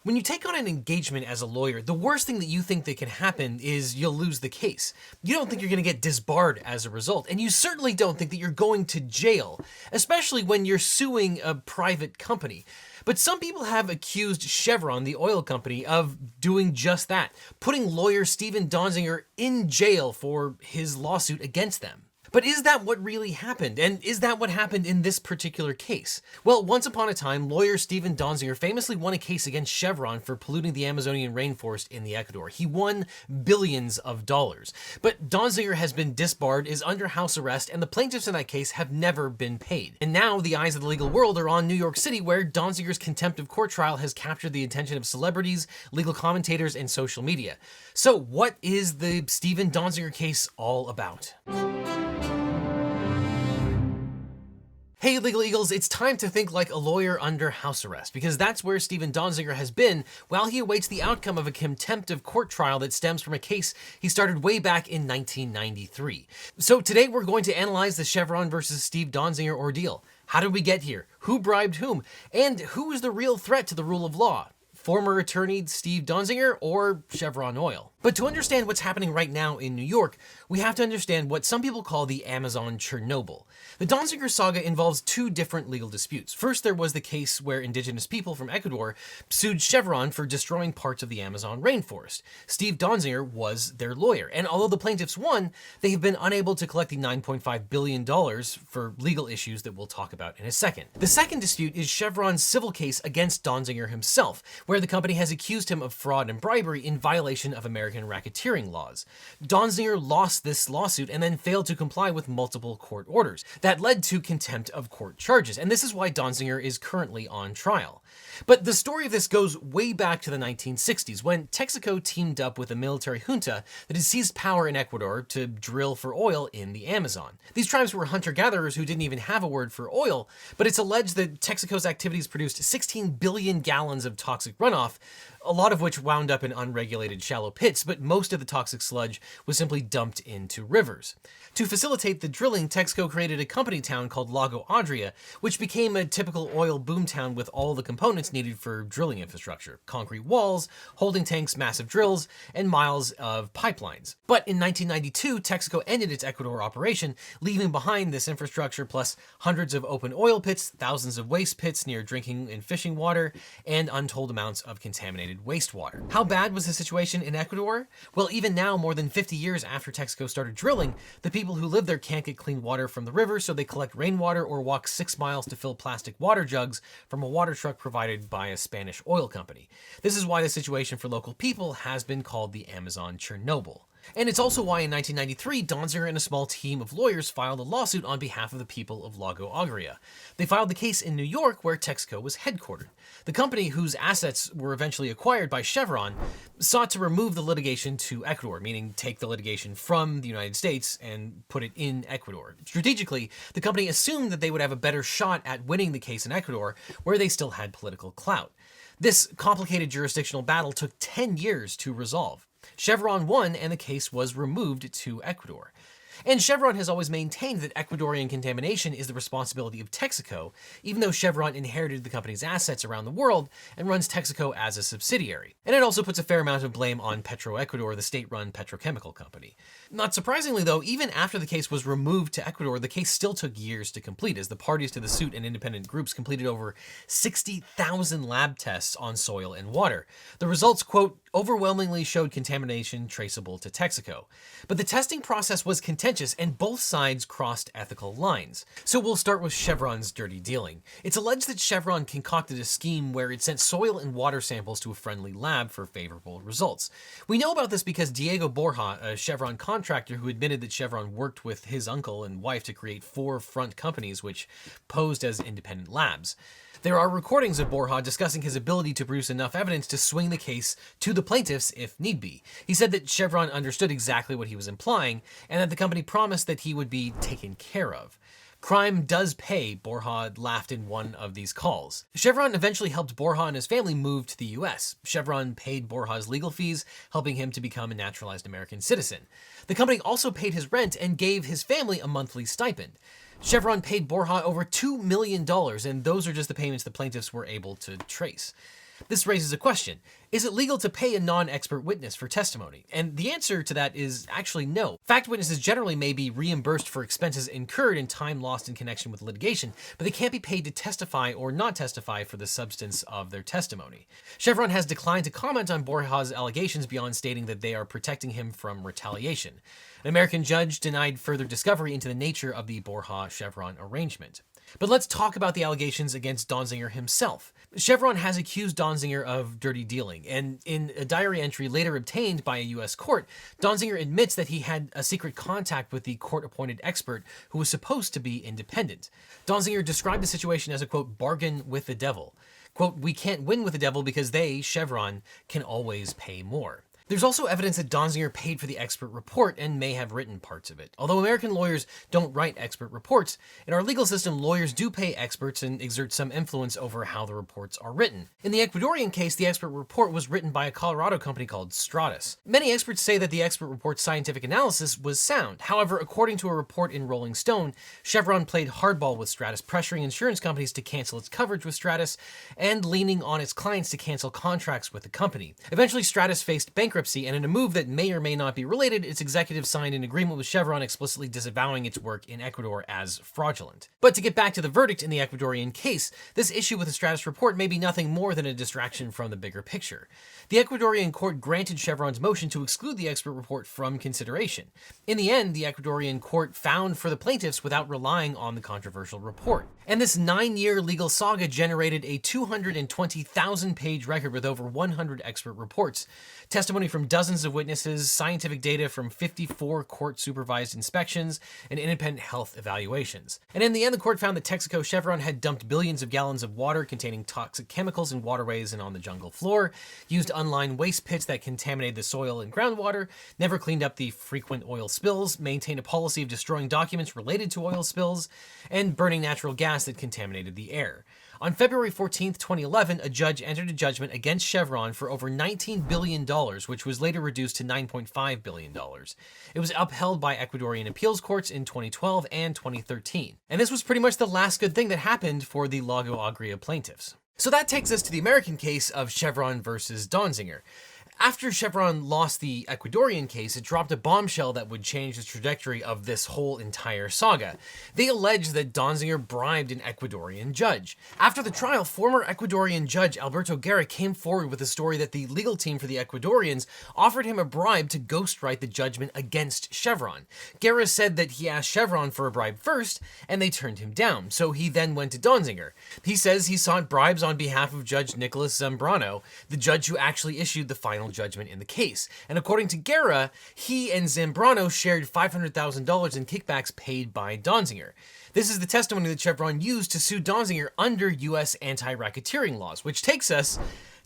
When you take on an engagement as a lawyer, the worst thing that you think that can happen is you'll lose the case. You don't think you're going to get disbarred as a result, and you certainly don't think that you're going to jail, especially when you're suing a private company. But some people have accused Chevron, the oil company, of doing just that, putting lawyer Steven Donziger in jail for his lawsuit against them. But is that what really happened? And is that what happened in this particular case? Well, once upon a time, lawyer Steven Donziger famously won a case against Chevron for polluting the Amazonian rainforest in the Ecuador. He won billions of dollars. But Donziger has been disbarred, is under house arrest, and the plaintiffs in that case have never been paid. And now the eyes of the legal world are on New York City, where Donziger's contempt of court trial has captured the attention of celebrities, legal commentators, and social media. So what is the Steven Donziger case all about? Hey Legal Eagles, it's time to think like a lawyer under house arrest, because that's where Steven Donziger has been while he awaits the outcome of a contempt of court trial that stems from a case he started way back in 1993. So today we're going to analyze the Chevron versus Steve Donziger ordeal. How did we get here? Who bribed whom? And who is the real threat to the rule of law? Former attorney Steve Donziger or Chevron Oil? But to understand what's happening right now in New York, we have to understand what some people call the Amazon Chernobyl. The Donziger saga involves two different legal disputes. First, there was the case where indigenous people from Ecuador sued Chevron for destroying parts of the Amazon rainforest. Steve Donziger was their lawyer, and although the plaintiffs won, they have been unable to collect the $9.5 billion for legal issues that we'll talk about in a second. The second dispute is Chevron's civil case against Donziger himself, where the company has accused him of fraud and bribery in violation of American racketeering laws. Donziger lost this lawsuit and then failed to comply with multiple court orders. That led to contempt of court charges, and this is why Donziger is currently on trial. But the story of this goes way back to the 1960s, when Texaco teamed up with a military junta that had seized power in Ecuador to drill for oil in the Amazon. These tribes were hunter-gatherers who didn't even have a word for oil, but it's alleged that Texaco's activities produced 16 billion gallons of toxic runoff, a lot of which wound up in unregulated shallow pits, but most of the toxic sludge was simply dumped into rivers. To facilitate the drilling, Texaco created a company town called Lago Adria, which became a typical oil boomtown with all the components needed for drilling infrastructure: concrete walls, holding tanks, massive drills, and miles of pipelines. But in 1992, Texaco ended its Ecuador operation, leaving behind this infrastructure plus hundreds of open oil pits, thousands of waste pits near drinking and fishing water, and untold amounts of contaminated wastewater. How bad was the situation in Ecuador? Well, even now, more than 50 years after Texaco started drilling, the people who live there can't get clean water from the river, so they collect rainwater or walk 6 miles to fill plastic water jugs from a water truck provided by a Spanish oil company. This is why the situation for local people has been called the Amazon Chernobyl. And it's also why in 1993, Donziger and a small team of lawyers filed a lawsuit on behalf of the people of Lago Agria. They filed the case in New York, where Texaco was headquartered. The company, whose assets were eventually acquired by Chevron, sought to remove the litigation to Ecuador, meaning take the litigation from the United States and put it in Ecuador. Strategically, the company assumed that they would have a better shot at winning the case in Ecuador, where they still had political clout. This complicated jurisdictional battle took 10 years to resolve. Chevron won, and the case was removed to Ecuador. And Chevron has always maintained that Ecuadorian contamination is the responsibility of Texaco, even though Chevron inherited the company's assets around the world and runs Texaco as a subsidiary. And it also puts a fair amount of blame on Petroecuador, the state-run petrochemical company. Not surprisingly, though, even after the case was removed to Ecuador, the case still took years to complete, as the parties to the suit and independent groups completed over 60,000 lab tests on soil and water. The results, quote, overwhelmingly showed contamination traceable to Texaco. But the testing process was contentious, and both sides crossed ethical lines. So we'll start with Chevron's dirty dealing. It's alleged that Chevron concocted a scheme where it sent soil and water samples to a friendly lab for favorable results. We know about this because Diego Borja, a Chevron contractor who admitted that Chevron worked with his uncle and wife to create 4 front companies which posed as independent labs. There are recordings of Borja discussing his ability to produce enough evidence to swing the case to the plaintiffs if need be. He said that Chevron understood exactly what he was implying, and that the company promised that he would be taken care of. Crime does pay, Borja laughed in one of these calls. Chevron eventually helped Borja and his family move to the US. Chevron paid Borja's legal fees, helping him to become a naturalized American citizen. The company also paid his rent and gave his family a monthly stipend. Chevron paid Borja over $2 million, and those are just the payments the plaintiffs were able to trace. This raises a question. Is it legal to pay a non-expert witness for testimony? And the answer to that is actually no. Fact witnesses generally may be reimbursed for expenses incurred and time lost in connection with litigation, but they can't be paid to testify or not testify for the substance of their testimony. Chevron has declined to comment on Borja's allegations beyond stating that they are protecting him from retaliation. An American judge denied further discovery into the nature of the Borja-Chevron arrangement. But let's talk about the allegations against Donziger himself. Chevron has accused Donziger of dirty dealing, and in a diary entry later obtained by a US court, Donziger admits that he had a secret contact with the court-appointed expert who was supposed to be independent. Donziger described the situation as a, quote, bargain with the devil. Quote, we can't win with the devil because they, Chevron, can always pay more. There's also evidence that Donziger paid for the expert report and may have written parts of it. Although American lawyers don't write expert reports, in our legal system, lawyers do pay experts and exert some influence over how the reports are written. In the Ecuadorian case, the expert report was written by a Colorado company called Stratus. Many experts say that the expert report's scientific analysis was sound. However, according to a report in Rolling Stone, Chevron played hardball with Stratus, pressuring insurance companies to cancel its coverage with Stratus and leaning on its clients to cancel contracts with the company. Eventually, Stratus faced bankruptcy, and in a move that may or may not be related, its executives signed an agreement with Chevron explicitly disavowing its work in Ecuador as fraudulent. But to get back to the verdict in the Ecuadorian case, this issue with the Stratus report may be nothing more than a distraction from the bigger picture. The Ecuadorian court granted Chevron's motion to exclude the expert report from consideration. In the end, the Ecuadorian court found for the plaintiffs without relying on the controversial report. And this 9-year legal saga generated a 220,000-page record with over 100 expert reports, testimony from dozens of witnesses, scientific data from 54 court-supervised inspections, and independent health evaluations. And in the end, the court found that Texaco Chevron had dumped billions of gallons of water containing toxic chemicals in waterways and on the jungle floor, used unlined waste pits that contaminated the soil and groundwater, never cleaned up the frequent oil spills, maintained a policy of destroying documents related to oil spills, and burning natural gas that contaminated the air. On February 14, 2011, a judge entered a judgment against Chevron for over $19 billion, which was later reduced to $9.5 billion. It was upheld by Ecuadorian appeals courts in 2012 and 2013. And this was pretty much the last good thing that happened for the Lago Agria plaintiffs. So that takes us to the American case of Chevron versus Donziger. After Chevron lost the Ecuadorian case, it dropped a bombshell that would change the trajectory of this whole entire saga. They alleged that Donziger bribed an Ecuadorian judge. After the trial, former Ecuadorian judge Alberto Guerra came forward with a story that the legal team for the Ecuadorians offered him a bribe to ghostwrite the judgment against Chevron. Guerra said that he asked Chevron for a bribe first, and they turned him down, so he then went to Donziger. He says he sought bribes on behalf of Judge Nicolas Zambrano, the judge who actually issued the final judgment in the case. And according to Guerra, he and Zambrano shared $500,000 in kickbacks paid by Donziger. This is the testimony that Chevron used to sue Donziger under US anti-racketeering laws, which takes us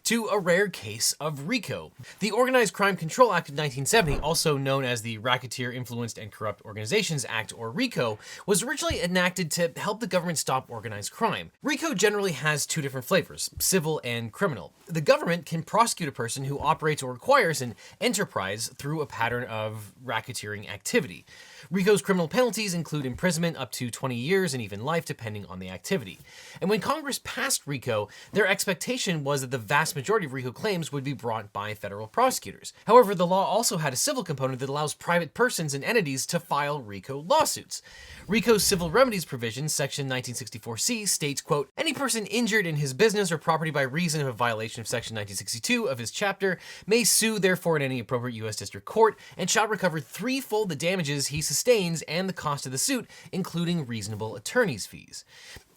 to a rare case of RICO. The Organized Crime Control Act of 1970, also known as the Racketeer Influenced and Corrupt Organizations Act, or RICO, was originally enacted to help the government stop organized crime. RICO generally has two different flavors, civil and criminal. The government can prosecute a person who operates or acquires an enterprise through a pattern of racketeering activity. RICO's criminal penalties include imprisonment up to 20 years and even life, depending on the activity. And when Congress passed RICO, their expectation was that the vast majority of RICO claims would be brought by federal prosecutors. However, the law also had a civil component that allows private persons and entities to file RICO lawsuits. RICO's civil remedies provision, section 1964C, states, quote, any person injured in his business or property by reason of a violation of section 1962 of his chapter may sue therefore in any appropriate U.S. district court and shall recover threefold the damages he sustains and the cost of the suit, including reasonable attorney's fees.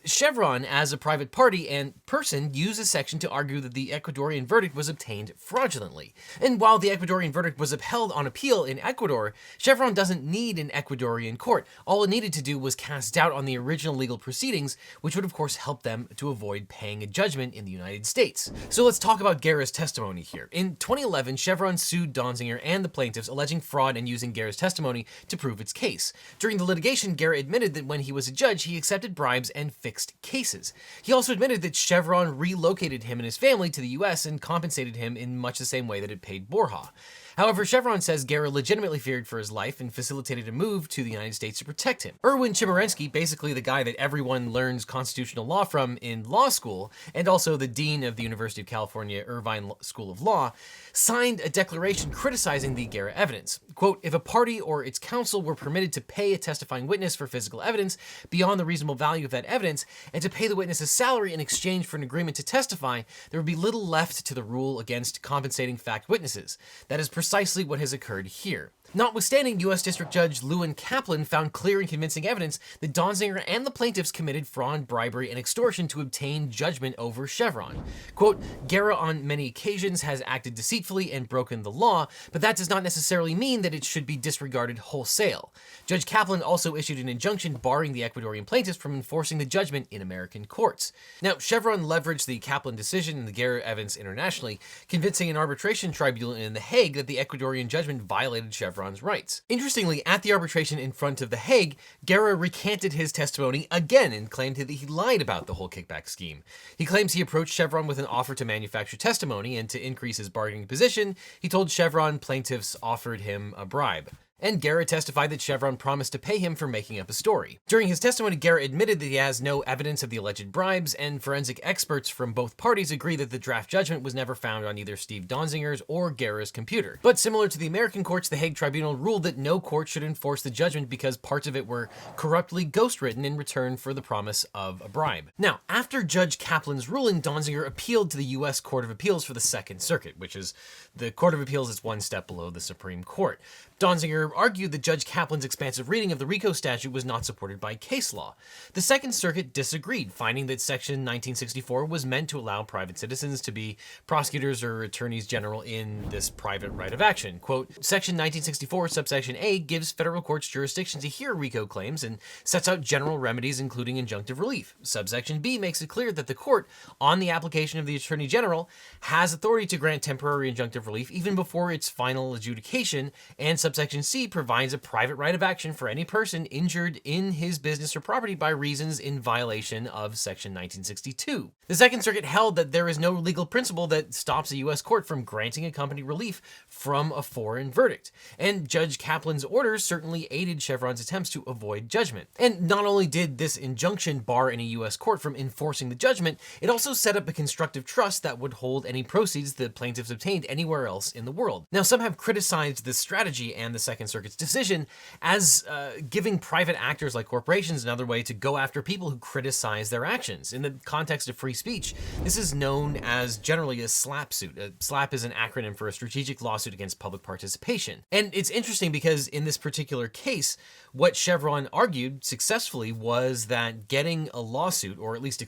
Chevron, as a private party and person, used this section to argue that the Ecuadorian verdict was obtained fraudulently. And while the Ecuadorian verdict was upheld on appeal in Ecuador, Chevron doesn't need an Ecuadorian court. All it needed to do was cast doubt on the original legal proceedings, which would of course help them to avoid paying a judgment in the United States. So let's talk about Guerra's testimony here. In 2011, Chevron sued Donziger and the plaintiffs, alleging fraud and using Guerra's testimony to prove its case. During the litigation, Guerra admitted that when he was a judge, he accepted bribes and fixed cases. He also admitted that Chevron relocated him and his family to the US and compensated him in much the same way that it paid Borja. However, Chevron says Guerra legitimately feared for his life and facilitated a move to the United States to protect him. Erwin Chemerinsky, basically the guy that everyone learns constitutional law from in law school, and also the dean of the University of California Irvine School of Law, signed a declaration criticizing the Guerra evidence. Quote, if a party or its counsel were permitted to pay a testifying witness for physical evidence beyond the reasonable value of that evidence, and to pay the witness a salary in exchange for an agreement to testify, there would be little left to the rule against compensating fact witnesses. That is precisely what has occurred here. Notwithstanding, U.S. District Judge Lewin Kaplan found clear and convincing evidence that Donziger and the plaintiffs committed fraud, bribery, and extortion to obtain judgment over Chevron. Quote, Guerra on many occasions has acted deceitfully and broken the law, but that does not necessarily mean that it should be disregarded wholesale. Judge Kaplan also issued an injunction barring the Ecuadorian plaintiffs from enforcing the judgment in American courts. Now, Chevron leveraged the Kaplan decision and the Guerra evidence internationally, convincing an arbitration tribunal in The Hague that the Ecuadorian judgment violated Chevron's rights. Interestingly, at the arbitration in front of The Hague, Guerra recanted his testimony again and claimed that he lied about the whole kickback scheme. He claims he approached Chevron with an offer to manufacture testimony, and to increase his bargaining position, he told Chevron plaintiffs offered him a bribe. And Guerra testified that Chevron promised to pay him for making up a story. During his testimony, Guerra admitted that he has no evidence of the alleged bribes, and forensic experts from both parties agree that the draft judgment was never found on either Steve Donziger's or Guerra's computer. But similar to the American courts, the Hague Tribunal ruled that no court should enforce the judgment because parts of it were corruptly ghostwritten in return for the promise of a bribe. Now, after Judge Kaplan's ruling, Donziger appealed to the U.S. Court of Appeals for the Second Circuit, which is the Court of Appeals is one step below the Supreme Court. Donziger argued that Judge Kaplan's expansive reading of the RICO statute was not supported by case law. The Second Circuit disagreed, finding that Section 1964 was meant to allow private citizens to be prosecutors or attorneys general in this private right of action. Quote, Section 1964, subsection A, gives federal courts jurisdiction to hear RICO claims and sets out general remedies, including injunctive relief. Subsection B makes it clear that the court, on the application of the attorney general, has authority to grant temporary injunctive relief even before its final adjudication, and subsection C provides a private right of action for any person injured in his business or property by reasons in violation of Section 1962. The Second Circuit held that there is no legal principle that stops a U.S. court from granting a company relief from a foreign verdict, and Judge Kaplan's orders certainly aided Chevron's attempts to avoid judgment. And not only did this injunction bar any U.S. court from enforcing the judgment, it also set up a constructive trust that would hold any proceeds the plaintiffs obtained anywhere else in the world. Now, some have criticized this strategy and the Second Circuit's decision as giving private actors like corporations another way to go after people who criticize their actions. In the context of free speech, this is known as generally a SLAPP suit. A SLAPP is an acronym for a strategic lawsuit against public participation. And it's interesting because in this particular case, what Chevron argued successfully was that getting a lawsuit, or at least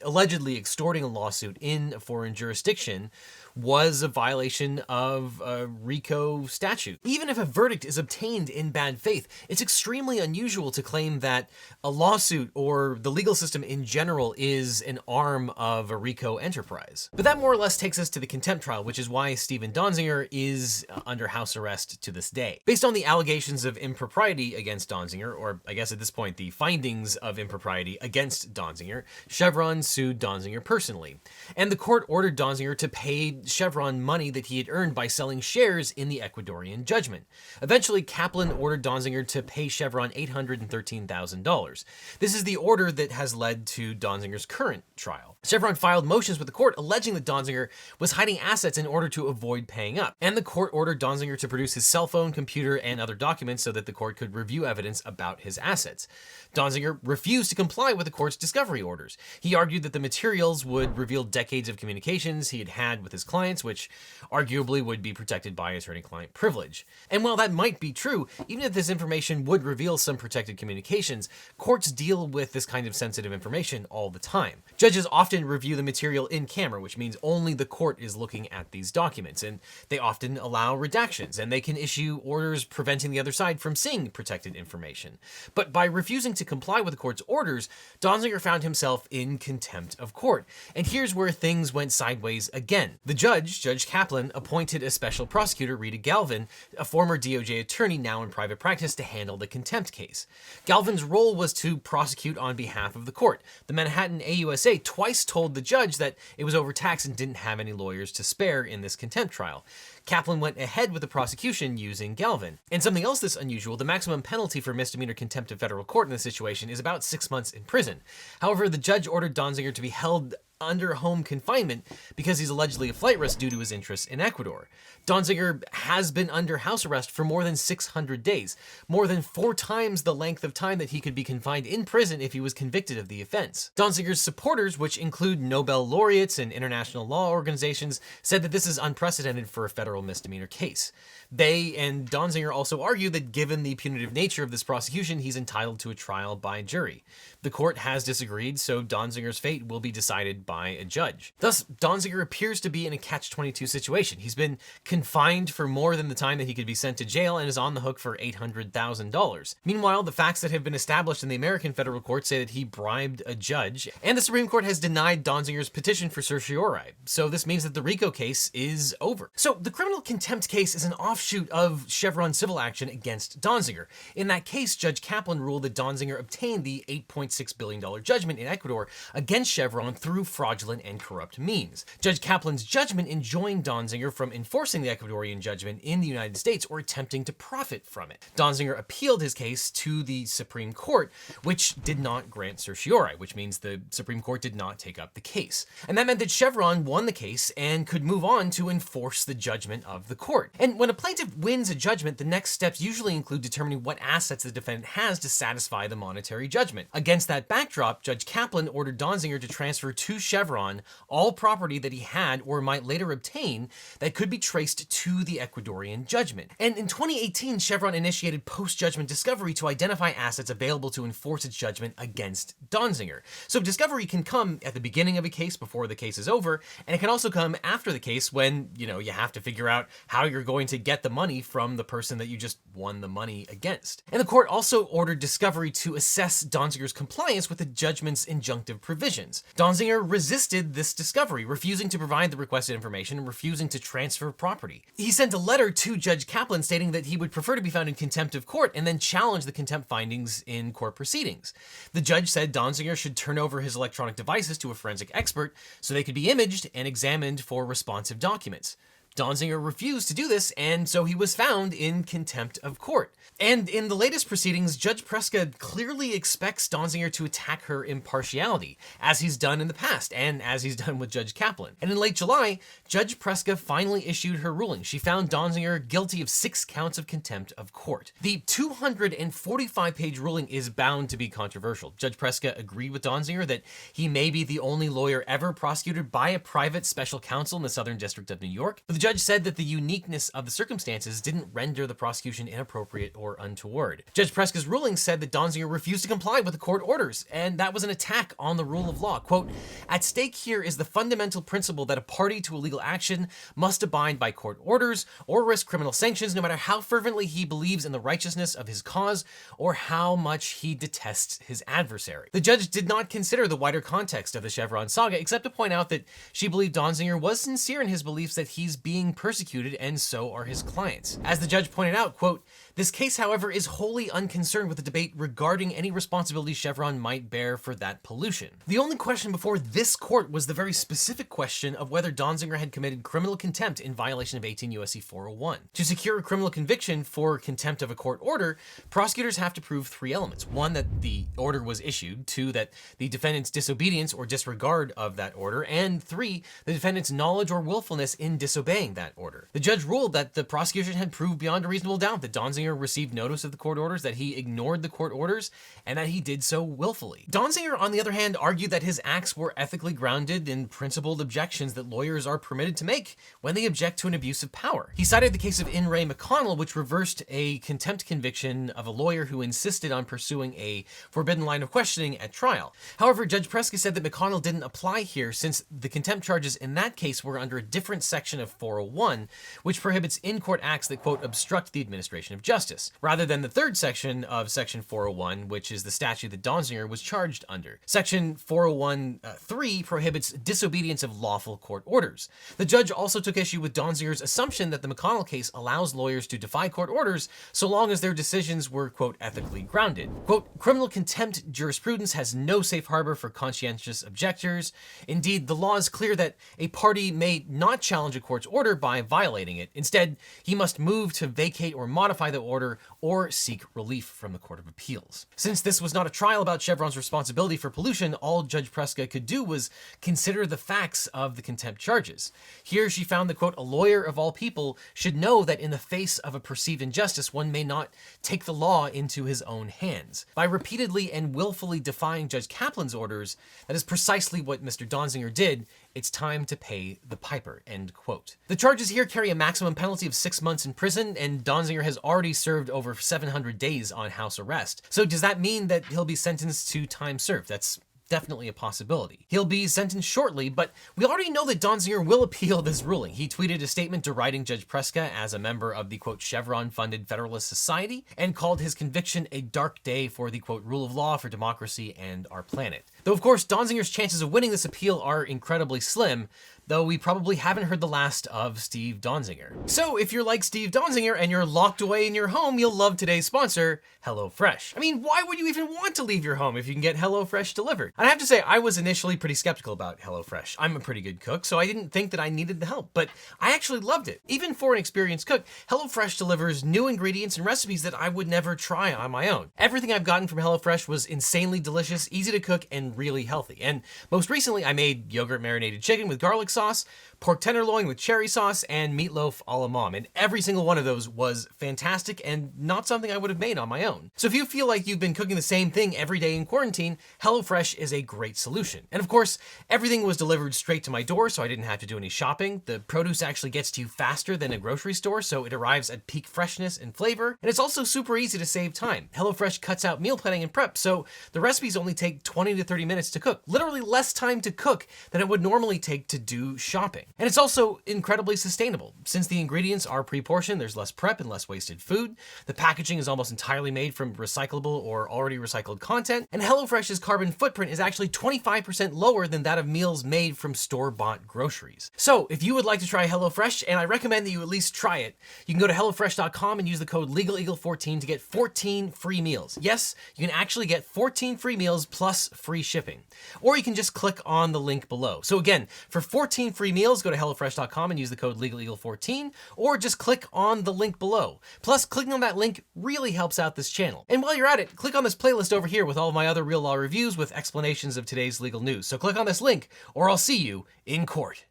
allegedly extorting a lawsuit in a foreign jurisdiction, was a violation of a RICO statute. Even if a verdict is obtained in bad faith, it's extremely unusual to claim that a lawsuit or the legal system in general is an arm of a RICO enterprise. But that more or less takes us to the contempt trial, which is why Stephen Donziger is under house arrest to this day. Based on the allegations of impropriety against Donziger, or I guess at this point the findings of impropriety against Donziger, Chevron sued Donziger personally. And the court ordered Donziger to pay Chevron money that he had earned by selling shares in the Ecuadorian judgment. Eventually, Kaplan ordered Donziger to pay Chevron $813,000. This is the order that has led to Donziger's current trial. Chevron filed motions with the court alleging that Donziger was hiding assets in order to avoid paying up, and the court ordered Donziger to produce his cell phone, computer, and other documents so that the court could review evidence about his assets. Donziger refused to comply with the court's discovery orders. He argued that the materials would reveal decades of communications he had had with his clients, which arguably would be protected by attorney-client privilege. And while that might be true, even if this information would reveal some protected communications, courts deal with this kind of sensitive information all the time. Judges often review the material in camera, which means only the court is looking at these documents, and they often allow redactions, and they can issue orders preventing the other side from seeing protected information. But by refusing to comply with the court's orders, Donziger found himself in contempt of court. And here's where things went sideways again. The judge, Judge Kaplan, appointed a special prosecutor, Rita Galvin, a former DOJ attorney now in private practice, to handle the contempt case. Galvin's role was to prosecute on behalf of the court. The Manhattan AUSA twice case told the judge that it was overtaxed and didn't have any lawyers to spare in this contempt trial. Kaplan went ahead with the prosecution using Galvin. And something else that's unusual, the maximum penalty for misdemeanor contempt of federal court in this situation is about 6 months in prison. However, the judge ordered Donziger to be held under home confinement because he's allegedly a flight risk due to his interests in Ecuador. Donziger has been under house arrest for more than 600 days, more than 4 times the length of time that he could be confined in prison if he was convicted of the offense. Donziger's supporters, which include Nobel laureates and international law organizations, said that this is unprecedented for a federal misdemeanor case. They and Donziger also argue that given the punitive nature of this prosecution, he's entitled to a trial by jury. The court has disagreed, so Donziger's fate will be decided by a judge. Thus, Donziger appears to be in a catch-22 situation. He's been confined for more than the time that he could be sent to jail and is on the hook for $800,000. Meanwhile, the facts that have been established in the American federal court say that he bribed a judge, and the Supreme Court has denied Donziger's petition for certiorari. So this means that the Rico case is over. So the criminal contempt case is an offshoot of Chevron civil action against Donziger. In that case, Judge Kaplan ruled that Donziger obtained the $8.6 billion judgment in Ecuador against Chevron through fraudulent and corrupt means. Judge Kaplan's judgment enjoined Donziger from enforcing the Ecuadorian judgment in the United States or attempting to profit from it. Donziger appealed his case to the Supreme Court, which did not grant certiorari, which means the Supreme Court did not take up the case. And that meant that Chevron won the case and could move on to enforce the judgment of the court. And when a plaintiff wins a judgment, the next steps usually include determining what assets the defendant has to satisfy the monetary judgment. Against that backdrop, Judge Kaplan ordered Donziger to transfer to Chevron all property that he had or might later obtain that could be traced to the Ecuadorian judgment. And in 2018, Chevron initiated post-judgment discovery to identify assets available to enforce its judgment against Donziger. So discovery can come at the beginning of a case before the case is over, and it can also come after the case when, you have to figure out how you're going to get the money from the person that you just won the money against. And the court also ordered discovery to assess Donziger's compliance with the judgment's injunctive provisions. Donziger resisted this discovery, refusing to provide the requested information and refusing to transfer property. He sent a letter to Judge Kaplan stating that he would prefer to be found in contempt of court and then challenge the contempt findings in court proceedings. The judge said Donziger should turn over his electronic devices to a forensic expert so they could be imaged and examined for responsive documents. Donziger refused to do this, and so he was found in contempt of court. And in the latest proceedings, Judge Preska clearly expects Donziger to attack her impartiality, as he's done in the past, and as he's done with Judge Kaplan. And in late July, Judge Preska finally issued her ruling. She found Donziger guilty of 6 counts of contempt of court. The 245-page ruling is bound to be controversial. Judge Preska agreed with Donziger that he may be the only lawyer ever prosecuted by a private special counsel in the Southern District of New York, but the judge said that the uniqueness of the circumstances didn't render the prosecution inappropriate or untoward. Judge Preska's ruling said that Donziger refused to comply with the court orders, and that was an attack on the rule of law. Quote, "At stake here is the fundamental principle that a party to a legal action must abide by court orders or risk criminal sanctions no matter how fervently he believes in the righteousness of his cause or how much he detests his adversary." The judge did not consider the wider context of the Chevron saga, except to point out that she believed Donziger was sincere in his beliefs that he's being persecuted, and so are his clients. As the judge pointed out, quote, "This case, however, is wholly unconcerned with the debate regarding any responsibility Chevron might bear for that pollution. The only question before this court was the very specific question of whether Donziger had committed criminal contempt in violation of 18 U.S.C. 401. To secure a criminal conviction for contempt of a court order, prosecutors have to prove 3 elements. 1, that the order was issued. 2, that the defendant's disobedience or disregard of that order. And 3, the defendant's knowledge or willfulness in disobeying that order. The judge ruled that the prosecution had proved beyond a reasonable doubt that Donziger received notice of the court orders, that he ignored the court orders, and that he did so willfully. Donziger, on the other hand, argued that his acts were ethically grounded in principled objections that lawyers are permitted to make when they object to an abuse of power. He cited the case of In re McConnell, which reversed a contempt conviction of a lawyer who insisted on pursuing a forbidden line of questioning at trial. However, Judge Preska said that McConnell didn't apply here since the contempt charges in that case were under a different section of 401, which prohibits in-court acts that, quote, obstruct the administration of justice, rather than the third section of Section 401, which is the statute that Donziger was charged under. Section 401(3) prohibits disobedience of lawful court orders. The judge also took issue with Donziger's assumption that the McConnell case allows lawyers to defy court orders so long as their decisions were, quote, ethically grounded. Quote, criminal contempt jurisprudence has no safe harbor for conscientious objectors. Indeed, the law is clear that a party may not challenge a court's order by violating it. Instead, he must move to vacate or modify the order or seek relief from the Court of Appeals. Since this was not a trial about Chevron's responsibility for pollution, all Judge Preska could do was consider the facts of the contempt charges. Here she found that, quote, a lawyer of all people should know that in the face of a perceived injustice, one may not take the law into his own hands. By repeatedly and willfully defying Judge Kaplan's orders, that is precisely what Mr. Donziger did. It's time to pay the piper, end quote. The charges here carry a maximum penalty of 6 months in prison, and Donziger has already served over 700 days on house arrest. So does that mean that he'll be sentenced to time served? That's definitely a possibility. He'll be sentenced shortly, but we already know that Donziger will appeal this ruling. He tweeted a statement deriding Judge Preska as a member of the, quote, Chevron-funded Federalist Society, and called his conviction a dark day for the, quote, rule of law, for democracy, and our planet. Though, of course, Donziger's chances of winning this appeal are incredibly slim, though we probably haven't heard the last of Steve Donziger. So if you're like Steve Donziger and you're locked away in your home, you'll love today's sponsor, HelloFresh. I mean, why would you even want to leave your home if you can get HelloFresh delivered? And I have to say, I was initially pretty skeptical about HelloFresh. I'm a pretty good cook, so I didn't think that I needed the help, but I actually loved it. Even for an experienced cook, HelloFresh delivers new ingredients and recipes that I would never try on my own. Everything I've gotten from HelloFresh was insanely delicious, easy to cook, and really healthy. And most recently, I made yogurt marinated chicken with garlic sauce, pork tenderloin with cherry sauce, and meatloaf a la mom. And every single one of those was fantastic and not something I would have made on my own. So if you feel like you've been cooking the same thing every day in quarantine, HelloFresh is a great solution. And of course, everything was delivered straight to my door, so I didn't have to do any shopping. The produce actually gets to you faster than a grocery store, so it arrives at peak freshness and flavor. And it's also super easy to save time. HelloFresh cuts out meal planning and prep, so the recipes only take 20 to 30 minutes to cook. Literally less time to cook than it would normally take to do shopping. And it's also incredibly sustainable. Since the ingredients are pre-portioned, there's less prep and less wasted food. The packaging is almost entirely made from recyclable or already recycled content. And HelloFresh's carbon footprint is actually 25% lower than that of meals made from store-bought groceries. So if you would like to try HelloFresh, and I recommend that you at least try it, you can go to HelloFresh.com and use the code LegalEagle14 to get 14 free meals. Yes, you can actually get 14 free meals plus free shipping. Or you can just click on the link below. So again, for 14 free meals, go to HelloFresh.com and use the code LegalEagle14, or just click on the link below. Plus, clicking on that link really helps out this channel. And while you're at it, click on this playlist over here with all of my other real law reviews with explanations of today's legal news. So click on this link, or I'll see you in court.